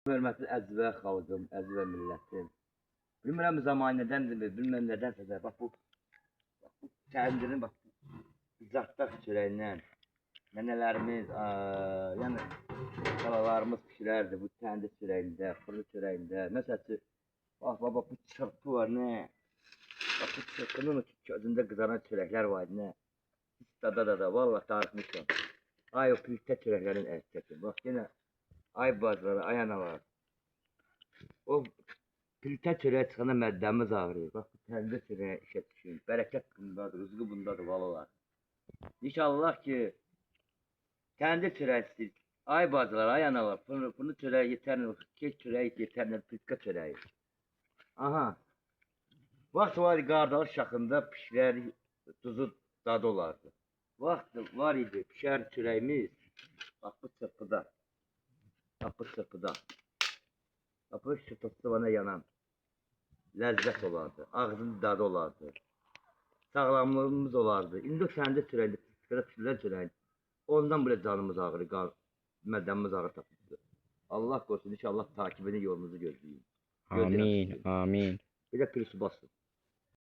Hörmətli əziz və xalqım, əziz və millətim. Bilmirəm zaman nədəndir, bilmirəm nədənsə də. Bax bu kəndirin bax zardaq çörəyindən nənələrimiz, yəni xalalarımız pişirərdi bu kəndir çörəyində, fırın çörəyində. Məsələn, bax bu çırpı var nə? Bax bu çırpının közündə qızaran çörəklər var nə? Da, vallahi darıxmışam. Ay o pültə çörəklərin əhsəsi. Bax yenə ay bazıları, ay analar. O pültə çörəyə çıxanda mədəmiz ağrıyır. Bax bu kəndir çörəyə işə düşün. Bərəkət bundadır, rızqı bundadır valalar. İnşallah ki kəndir çörəsi, ay bacılar, ay analar, fırını çörəyi yetərlə, kek çörəyi yetərlə, pültə çörəyi. Aha. Vaxt var idi qardalı şaxında pişirərik, tuzu dadı olardı. Vaxt var idi pişər çörəyimiz, bax bu çırpıda. Bax bu çırpıda. Bax bu çıtı bana yanan ləzzət olardı, ağzının dadı olardı, sağlamlığımız olardı. İndi o kəndə çörəyində, pişirən çörəyin, ondan belə canımız ağrır, mədəmiz ağrır tapmışdır. Allah qorusun, inşallah takibini yolumuzu gözləyin. Amin, amin. Bir də pirisi basın.